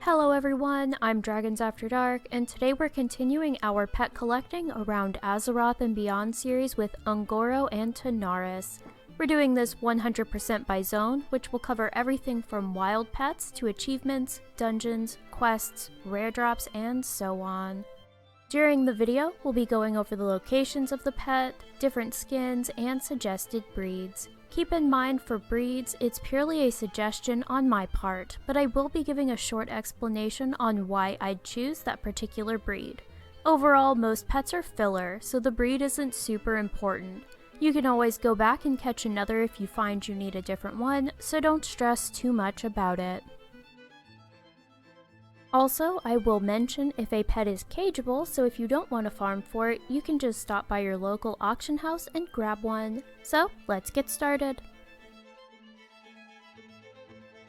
Hello everyone, I'm Dragons After Dark, and today we're continuing our pet collecting around Azeroth and Beyond series with Un'Goro and Tanaris. We're doing this 100% by zone, which will cover everything from wild pets to achievements, dungeons, quests, rare drops, and so on. During the video, we'll be going over the locations of the pet, different skins, and suggested breeds. Keep in mind for breeds, it's purely a suggestion on my part, but I will be giving a short explanation on why I'd choose that particular breed. Overall, most pets are filler, so the breed isn't super important. You can always go back and catch another if you find you need a different one, so don't stress too much about it. Also, I will mention if a pet is cageable, so if you don't want to farm for it, you can just stop by your local auction house and grab one. So, let's get started.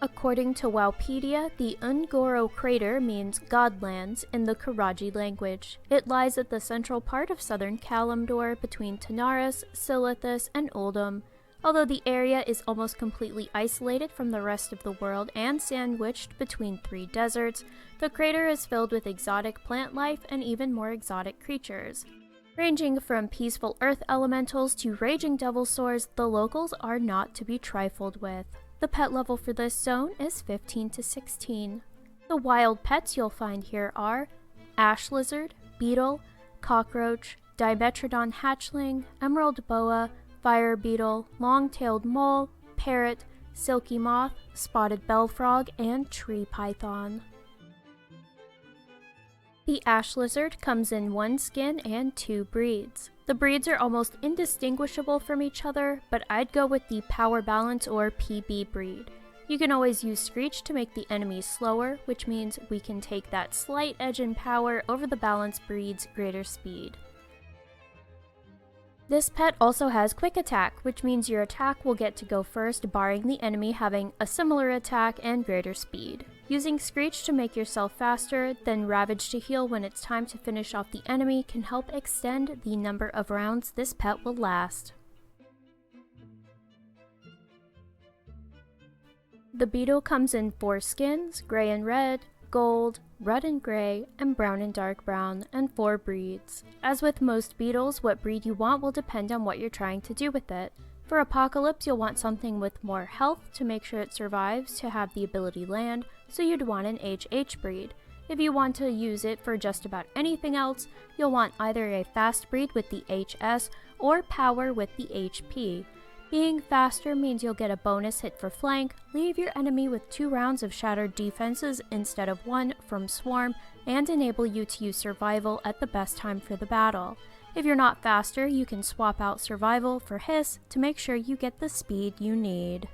According to Wowpedia, the Un'Goro Crater means Godlands in the Karaji language. It lies at the central part of southern Kalimdor between Tanaris, Silithus, and Uldum. Although the area is almost completely isolated from the rest of the world and sandwiched between three deserts, the crater is filled with exotic plant life and even more exotic creatures. Ranging from peaceful earth elementals to raging devil swords, the locals are not to be trifled with. The pet level for this zone is 15 to 16. The wild pets you'll find here are ash lizard, beetle, cockroach, dimetrodon hatchling, emerald boa, fire beetle, long-tailed mole, parrot, silky moth, spotted bellfrog, and tree python. The ash lizard comes in one skin and two breeds. The breeds are almost indistinguishable from each other, but I'd go with the power balance or PB breed. You can always use Screech to make the enemies slower, which means we can take that slight edge in power over the balance breed's greater speed. This pet also has quick attack, which means your attack will get to go first, barring the enemy having a similar attack and greater speed. Using Screech to make yourself faster, then Ravage to heal when it's time to finish off the enemy can help extend the number of rounds this pet will last. The beetle comes in 4 skins, gray and red, gold, red and gray, and brown and dark brown, and 4 breeds. As with most beetles, what breed you want will depend on what you're trying to do with it. For Apocalypse, you'll want something with more health to make sure it survives to have the ability land, so you'd want an HH breed. If you want to use it for just about anything else, you'll want either a fast breed with the HS or power with the HP. Being faster means you'll get a bonus hit for flank, leave your enemy with 2 rounds of shattered defenses instead of 1 from swarm, and enable you to use survival at the best time for the battle. If you're not faster, you can swap out survival for hiss to make sure you get the speed you need.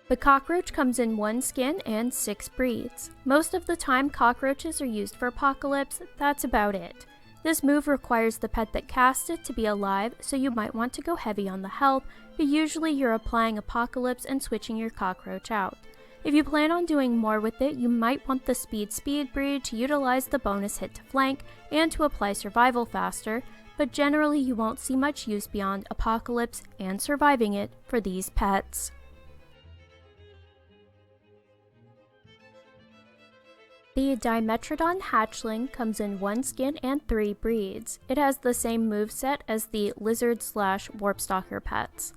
The cockroach comes in 1 skin and 6 breeds. Most of the time cockroaches are used for Apocalypse, that's about it. This move requires the pet that casts it to be alive, so you might want to go heavy on the health, but usually you're applying Apocalypse and switching your cockroach out. If you plan on doing more with it, you might want the speed breed to utilize the bonus hit to flank and to apply survival faster, but generally you won't see much use beyond Apocalypse and surviving it for these pets. The Dimetrodon hatchling comes in 1 skin and 3 breeds. It has the same moveset as the lizard/warpstalker pets.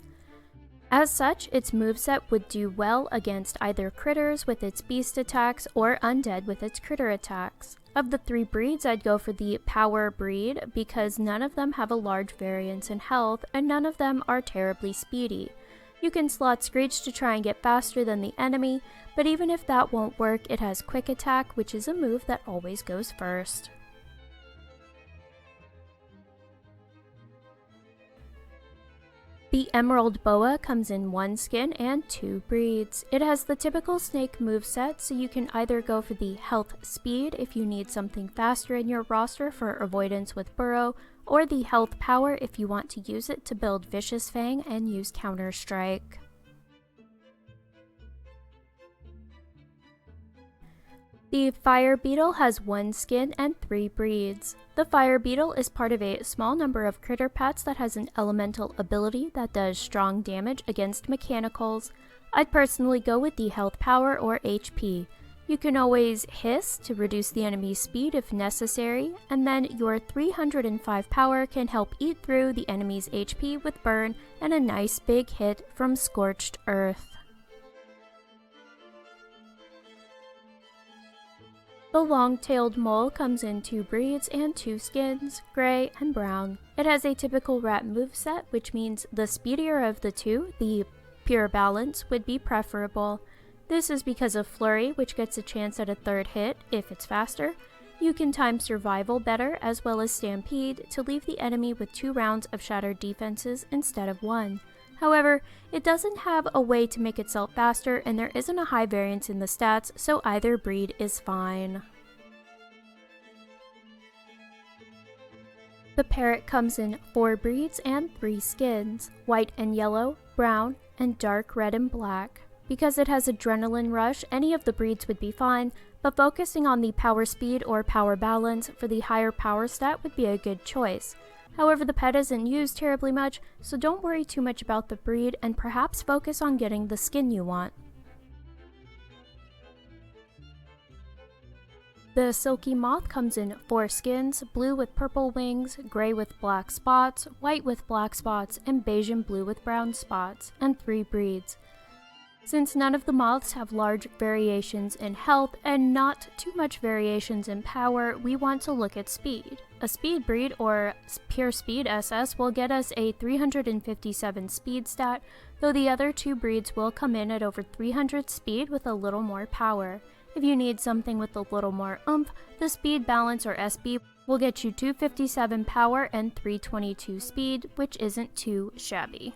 As such, its moveset would do well against either critters with its beast attacks or undead with its critter attacks. Of the 3 breeds, I'd go for the power breed because none of them have a large variance in health and none of them are terribly speedy. You can slot Screech to try and get faster than the enemy, but even if that won't work, it has quick attack, which is a move that always goes first. The Emerald Boa comes in 1 skin and 2 breeds. It has the typical snake moveset, so you can either go for the health speed if you need something faster in your roster for avoidance with burrow, or the health power if you want to use it to build Vicious Fang and use Counter Strike. The fire beetle has 1 skin and 3 breeds. The fire beetle is part of a small number of critter pets that has an elemental ability that does strong damage against mechanicals. I'd personally go with the health power or HP. You can always hiss to reduce the enemy's speed if necessary, and then your 305 power can help eat through the enemy's HP with burn and a nice big hit from Scorched Earth. The long-tailed mole comes in 2 breeds and 2 skins, gray and brown. It has a typical rat moveset, which means the speedier of the two, the pure balance, would be preferable. This is because of Flurry, which gets a chance at a 3rd hit if it's faster. You can time survival better, as well as stampede, to leave the enemy with 2 rounds of shattered defenses instead of 1. However, it doesn't have a way to make itself faster, and there isn't a high variance in the stats, so either breed is fine. The parrot comes in 4 breeds and 3 skins, white and yellow, brown, and dark red and black. Because it has Adrenaline Rush, any of the breeds would be fine, but focusing on the power speed or power balance for the higher power stat would be a good choice. However, the pet isn't used terribly much, so don't worry too much about the breed and perhaps focus on getting the skin you want. The silky moth comes in 4 skins, blue with purple wings, gray with black spots, white with black spots, and beige and blue with brown spots, and 3 breeds. Since none of the moths have large variations in health and not too much variations in power, we want to look at speed. A speed breed, or pure speed SS, will get us a 357 speed stat, though the other 2 breeds will come in at over 300 speed with a little more power. If you need something with a little more oomph, the speed balance, or SB, will get you 257 power and 322 speed, which isn't too shabby.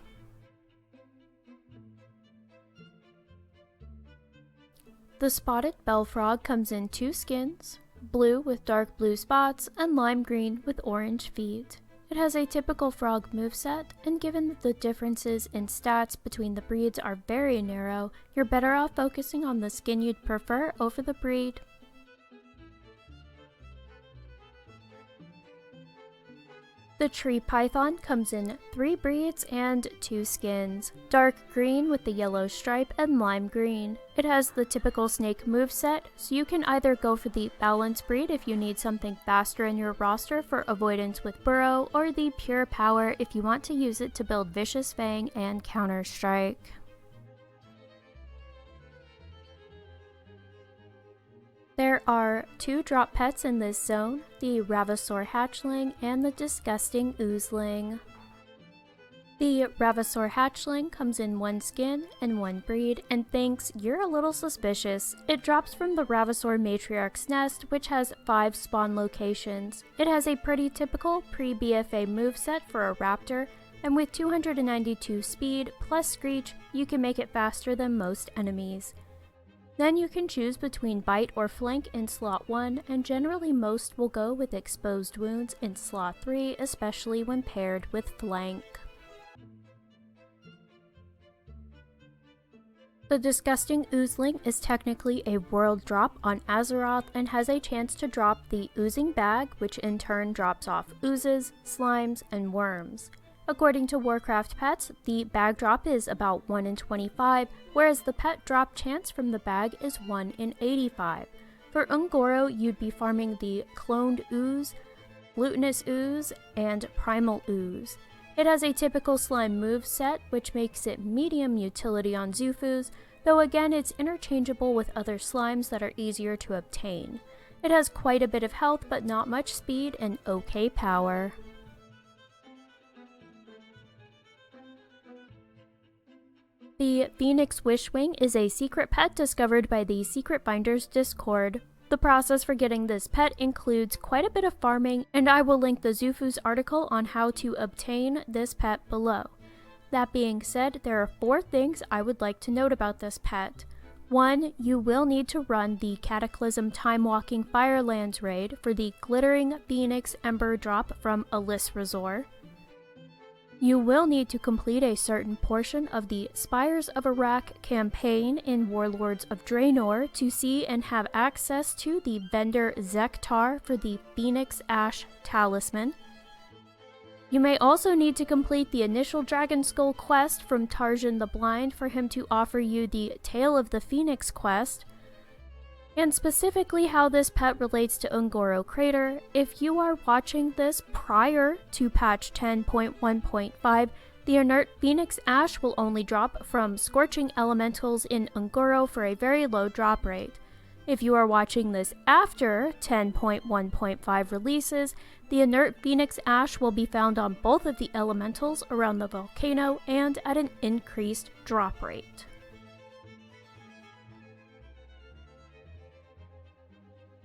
The spotted bellfrog comes in 2 skins, blue with dark blue spots and lime green with orange feet. It has a typical frog moveset, and given that the differences in stats between the breeds are very narrow, you're better off focusing on the skin you'd prefer over the breed. The tree python comes in 3 breeds and 2 skins, dark green with the yellow stripe and lime green. It has the typical snake moveset, so you can either go for the balance breed if you need something faster in your roster for avoidance with burrow, or the pure power if you want to use it to build Vicious Fang and Counter Strike. There are 2 drop pets in this zone, the Ravasaur hatchling and the disgusting oozling. The Ravasaur hatchling comes in 1 skin and 1 breed, and thinks you're a little suspicious. It drops from the Ravasaur matriarch's nest, which has 5 spawn locations. It has a pretty typical pre-BFA moveset for a raptor, and with 292 speed plus Screech, you can make it faster than most enemies. Then you can choose between Bite or Flank in slot 1, and generally most will go with Exposed Wounds in slot 3, especially when paired with Flank. The Disgusting Oozling is technically a world drop on Azeroth and has a chance to drop the Oozing Bag, which in turn drops off oozes, slimes, and worms. According to Warcraft pets, the bag drop is about 1 in 25, whereas the pet drop chance from the bag is 1 in 85. For Un'Goro, you'd be farming the Cloned Ooze, Glutinous Ooze, and Primal Ooze. It has a typical slime move set, which makes it medium utility on Zufus, though again it's interchangeable with other slimes that are easier to obtain. It has quite a bit of health, but not much speed and okay power. The Phoenix Wishwing is a secret pet discovered by the Secret Finders Discord. The process for getting this pet includes quite a bit of farming, and I will link the Zufus article on how to obtain this pet below. That being said, there are 4 things I would like to note about this pet. 1. You will need to run the Cataclysm Time Walking Firelands raid for the Glittering Phoenix Ember drop from Alis Resort. You will need to complete a certain portion of the Spires of Iraq campaign in Warlords of Draenor to see and have access to the vendor Zektar for the Phoenix Ash Talisman. You may also need to complete the initial Dragon Skull quest from Tarzan the Blind for him to offer you the Tale of the Phoenix quest. And specifically how this pet relates to Un'Goro Crater, if you are watching this prior to patch 10.1.5, the inert Phoenix Ash will only drop from Scorching Elementals in Un'Goro for a very low drop rate. If you are watching this after 10.1.5 releases, the inert Phoenix Ash will be found on both of the elementals around the volcano and at an increased drop rate.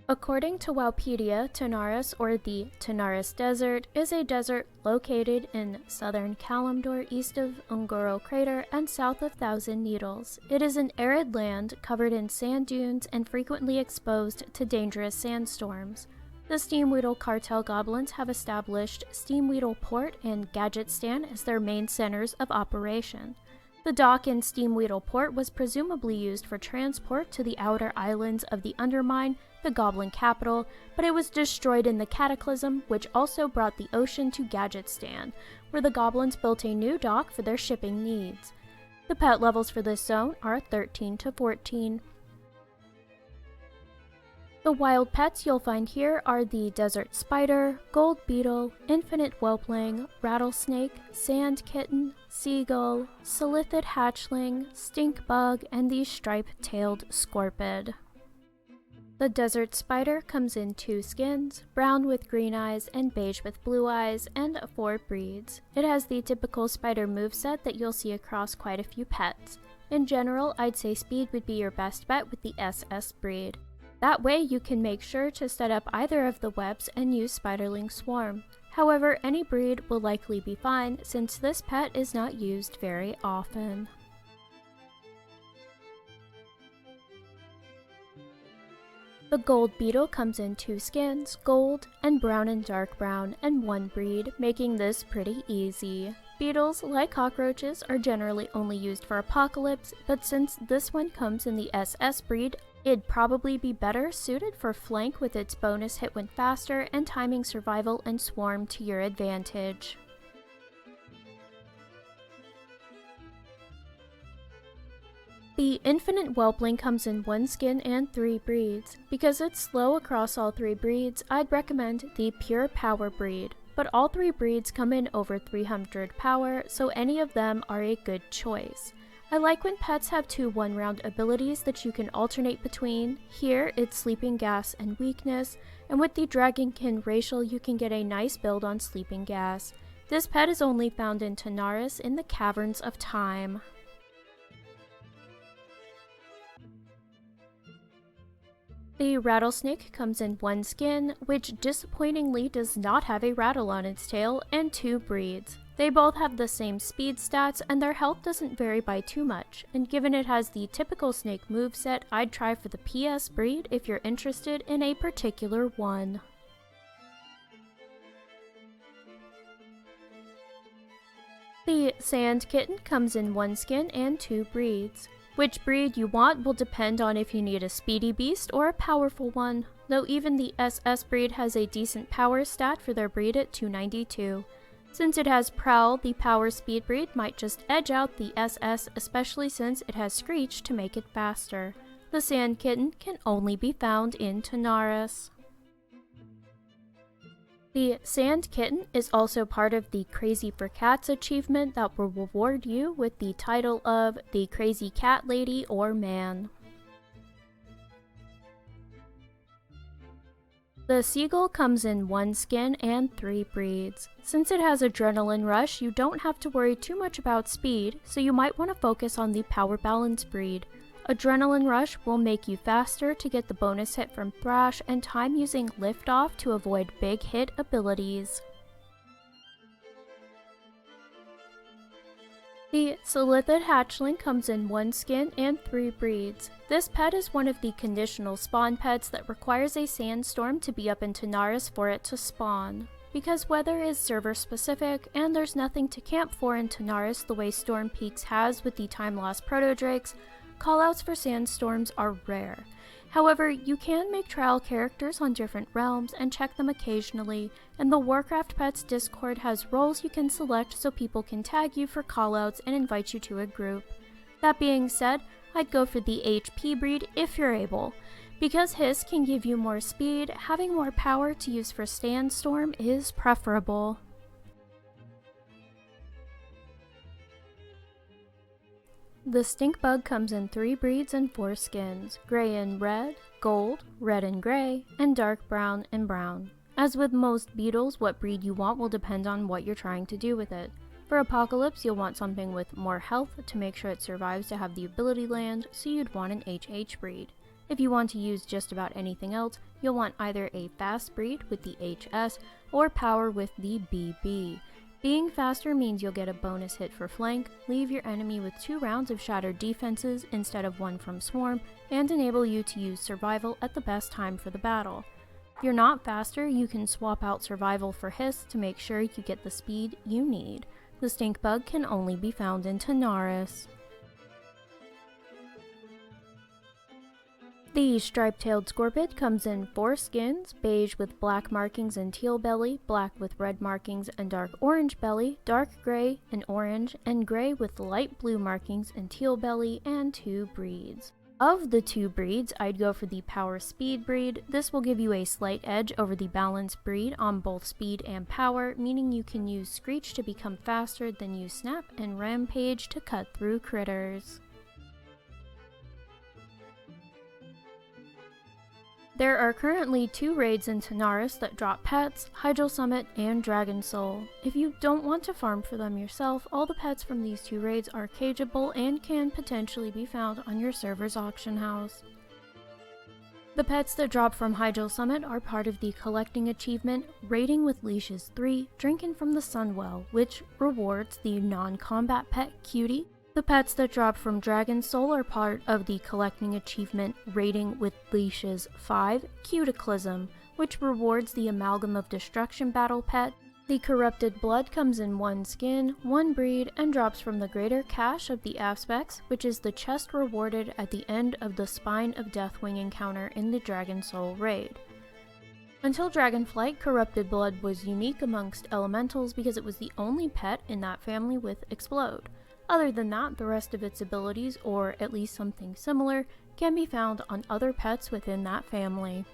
According to Wowpedia, Tanaris, or the Tanaris Desert, is a desert located in southern Kalimdor east of Un'Goro Crater and south of Thousand Needles. It is an arid land covered in sand dunes and frequently exposed to dangerous sandstorms. The Steamweedle cartel goblins have established Steamweedle Port and Gadgetstan as their main centers of operation. The dock in Steamweedle Port was presumably used for transport to the outer islands of the Undermine, the Goblin capital, but it was destroyed in the Cataclysm, which also brought the ocean to Gadgetstan, where the goblins built a new dock for their shipping needs. The pet levels for this zone are 13 to 14. The wild pets you'll find here are the Desert Spider, Gold Beetle, Infinite Whelpling, Rattlesnake, Sand Kitten, Seagull, Silithid Hatchling, Stink Bug, and the Stripe-tailed Scorpid. The Desert Spider comes in 2 skins, brown with green eyes and beige with blue eyes, and 4 breeds. It has the typical spider moveset that you'll see across quite a few pets. In general, I'd say speed would be your best bet with the SS breed. That way you can make sure to set up either of the webs and use Spiderling Swarm. However, any breed will likely be fine since this pet is not used very often. The Gold Beetle comes in 2 skins, gold and brown and dark brown, and 1 breed, making this pretty easy. Beetles, like cockroaches, are generally only used for Apocalypse, but since this one comes in the SS breed, it'd probably be better suited for flank with its bonus hit when faster and timing survival and swarm to your advantage. The Infinite Whelpling comes in 1 skin and 3 breeds. Because it's slow across all 3 breeds, I'd recommend the Pure Power breed, but all 3 breeds come in over 300 power, so any of them are a good choice. I like when pets have 2 one-round abilities that you can alternate between. Here, it's Sleeping Gas and Weakness, and with the Dragonkin Racial you can get a nice build on Sleeping Gas. This pet is only found in Tanaris in the Caverns of Time. The Rattlesnake comes in 1 skin, which disappointingly does not have a rattle on its tail, and 2 breeds. They both have the same speed stats, and their health doesn't vary by too much, and given it has the typical snake moveset, I'd try for the PS breed if you're interested in a particular one. The Sand Kitten comes in 1 skin and 2 breeds. Which breed you want will depend on if you need a speedy beast or a powerful one, though even the SS breed has a decent power stat for their breed at 292. Since it has Prowl, the power speed breed might just edge out the SS, especially since it has Screech to make it faster. The Sand Kitten can only be found in Tanaris. The Sand Kitten is also part of the Crazy for Cats achievement that will reward you with the title of the Crazy Cat Lady or Man. The Seagull comes in 1 skin and 3 breeds. Since it has Adrenaline Rush, you don't have to worry too much about speed, so you might want to focus on the Power Balance breed. Adrenaline Rush will make you faster to get the bonus hit from Thrash and time using Liftoff to avoid big hit abilities. The Silithid Hatchling comes in 1 skin and 3 breeds. This pet is one of the conditional spawn pets that requires a sandstorm to be up in Tanaris for it to spawn. Because weather is server specific, and there's nothing to camp for in Tanaris the way Storm Peaks has with the time-lost proto-drakes, callouts for sandstorms are rare. However, you can make trial characters on different realms and check them occasionally, and the Warcraft Pets Discord has roles you can select so people can tag you for callouts and invite you to a group. That being said, I'd go for the HP breed if you're able. Because Hiss can give you more speed, having more power to use for Sandstorm is preferable. The stink bug comes in 3 breeds and 4 skins: gray and red, gold, red and gray, and dark brown and brown. As with most beetles, what breed you want will depend on what you're trying to do with it. For Apocalypse, you'll want something with more health to make sure it survives to have the ability land, so you'd want an HH breed. If you want to use just about anything else, you'll want either a fast breed with the HS or power with the BB. Being faster means you'll get a bonus hit for flank, leave your enemy with 2 rounds of shattered defenses instead of 1 from swarm, and enable you to use survival at the best time for the battle. If you're not faster, you can swap out survival for Hiss to make sure you get the speed you need. The stink bug can only be found in Tanaris. The striped-tailed scorpid comes in 4 skins: beige with black markings and teal belly, black with red markings and dark orange belly, dark gray and orange, and gray with light blue markings and teal belly, and 2 breeds. Of the 2 breeds, I'd go for the power speed breed. This will give you a slight edge over the balance breed on both speed and power, meaning you can use Screech to become faster than use Snap and Rampage to cut through critters. There are currently 2 raids in Tanaris that drop pets: Hydro Summit and Dragon Soul. If you don't want to farm for them yourself, all the pets from these 2 raids are cageable and can potentially be found on your server's auction house. The pets that drop from Hydro Summit are part of the collecting achievement Raiding with Leashes 3, Drinking from the Sunwell, which rewards the non-combat pet Cutie. The pets that drop from Dragon Soul are part of the collecting achievement Raiding with Leashes 5, Cuticlism, which rewards the Amalgam of Destruction battle pet. The Corrupted Blood comes in 1 skin, 1 breed, and drops from the Greater Cache of the Aspects, which is the chest rewarded at the end of the Spine of Deathwing encounter in the Dragon Soul raid. Until Dragonflight, Corrupted Blood was unique amongst elementals because it was the only pet in that family with Explode. Other than that, the rest of its abilities, or at least something similar, can be found on other pets within that family.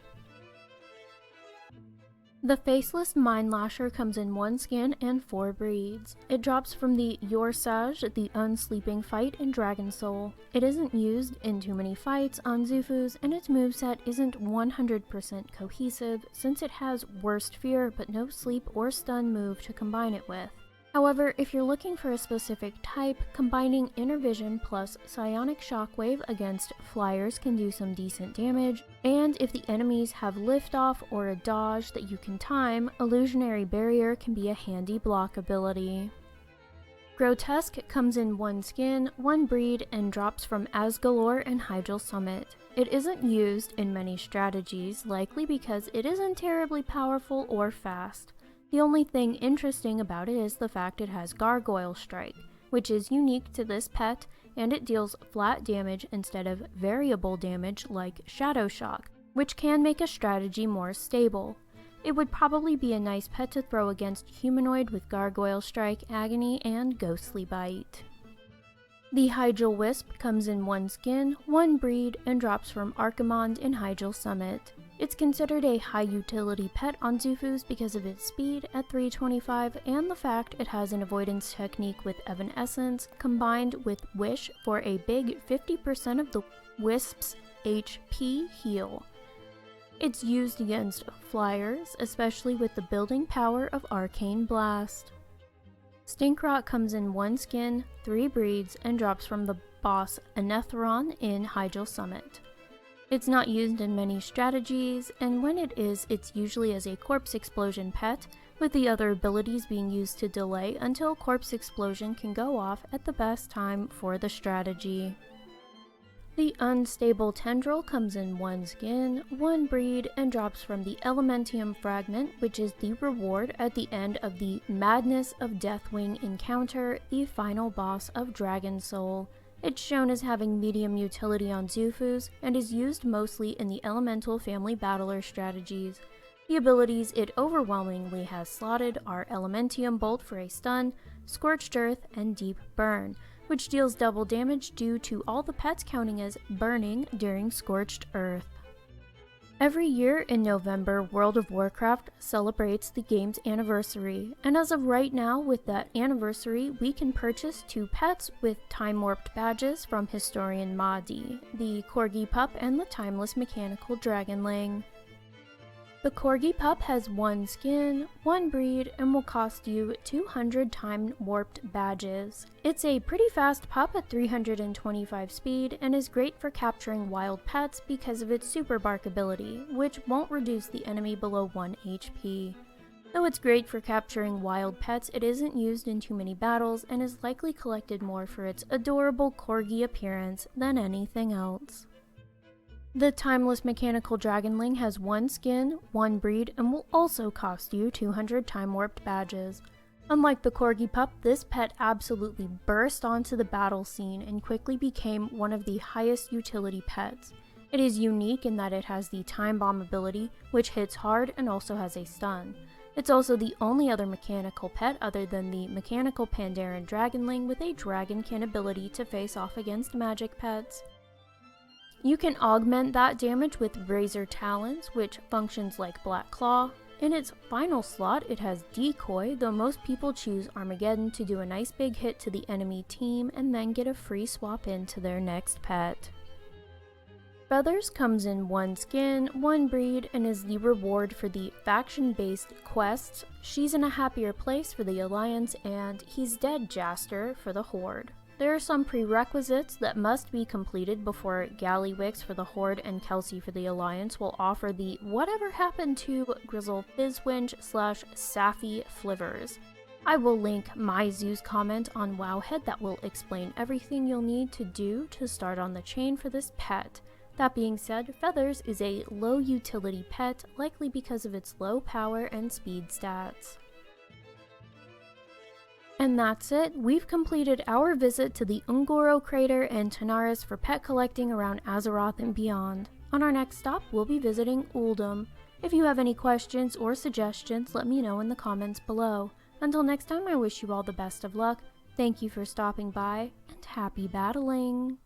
The Faceless Mindlasher comes in 1 skin and 4 breeds. It drops from the Yorsage, the Unsleeping Fight in Dragon Soul. It isn't used in too many fights on Zufus, and its moveset isn't 100% cohesive since it has Worst Fear but no sleep or stun move to combine it with. However, if you're looking for a specific type, combining Inner Vision plus Psionic Shockwave against flyers can do some decent damage, and if the enemies have Liftoff or a dodge that you can time, Illusionary Barrier can be a handy block ability. Grotesque comes in 1 skin, 1 breed, and drops from Asgalore and Hydro Summit. It isn't used in many strategies, likely because it isn't terribly powerful or fast. The only thing interesting about it is the fact it has Gargoyle Strike, which is unique to this pet, and it deals flat damage instead of variable damage like Shadow Shock, which can make a strategy more stable. It would probably be a nice pet to throw against Humanoid with Gargoyle Strike, Agony, and Ghostly Bite. The Hygel Wisp comes in 1 skin, 1 breed, and drops from Archimond in Hygel Summit. It's considered a high utility pet on Zufus because of its speed at 325 and the fact it has an avoidance technique with Evanescence combined with Wish for a big 50% of the Wisp's HP heal. It's used against flyers, especially with the building power of Arcane Blast. Stinkrock comes in 1 skin, 3 breeds, and drops from the boss Anetheron in Hygel Summit. It's not used in many strategies, and when it is, it's usually as a Corpse Explosion pet, with the other abilities being used to delay until Corpse Explosion can go off at the best time for the strategy. The unstable tendril comes in 1 skin, 1 breed, and drops from the Elementium fragment, which is the reward at the end of the Madness of Deathwing encounter, the final boss of Dragon Soul. It's shown as having medium utility on Zufus, and is used mostly in the Elemental family battler strategies. The abilities it overwhelmingly has slotted are Elementium Bolt for a stun, Scorched Earth, and Deep Burn, which deals double damage due to all the pets counting as burning during Scorched Earth. Every year in November, World of Warcraft celebrates the game's anniversary, and as of right now, with that anniversary, we can purchase 2 pets with time-warped badges from Historian Mahdi, the Corgi Pup and the Timeless Mechanical Dragonling. The Corgi Pup has 1 skin, 1 breed, and will cost you 200 time-warped badges. It's a pretty fast pup at 325 speed, and is great for capturing wild pets because of its Super Bark ability, which won't reduce the enemy below 1 HP. Though it's great for capturing wild pets, it isn't used in too many battles, and is likely collected more for its adorable corgi appearance than anything else. The Timeless Mechanical Dragonling has 1 skin, 1 breed, and will also cost you 200 time-warped badges. Unlike the Corgi Pup, this pet absolutely burst onto the battle scene and quickly became one of the highest utility pets. It is unique in that it has the Time Bomb ability, which hits hard and also has a stun. It's also the only other mechanical pet other than the Mechanical Pandaren Dragonling with a Dragonkin ability to face off against magic pets. You can augment that damage with Razor Talons, which functions like Black Claw. In its final slot, it has Decoy, though most people choose Armageddon to do a nice big hit to the enemy team and then get a free swap into their next pet. Feathers comes in 1 skin, 1 breed, and is the reward for the faction-based quests She's in a Happier Place for the Alliance and He's Dead Jaster for the Horde. There are some prerequisites that must be completed before Gallywix for the Horde and Kelsey for the Alliance will offer the Whatever Happened to Grizzle Fizzwinch / Sappy Flivers. I will link my Zoo's comment on Wowhead that will explain everything you'll need to do to start on the chain for this pet. That being said, Feathers is a low utility pet, likely because of its low power and speed stats. And that's it, we've completed our visit to the Un'Goro Crater and Tanaris for pet collecting around Azeroth and beyond. On our next stop, we'll be visiting Uldum. If you have any questions or suggestions, let me know in the comments below. Until next time, I wish you all the best of luck, thank you for stopping by, and happy battling!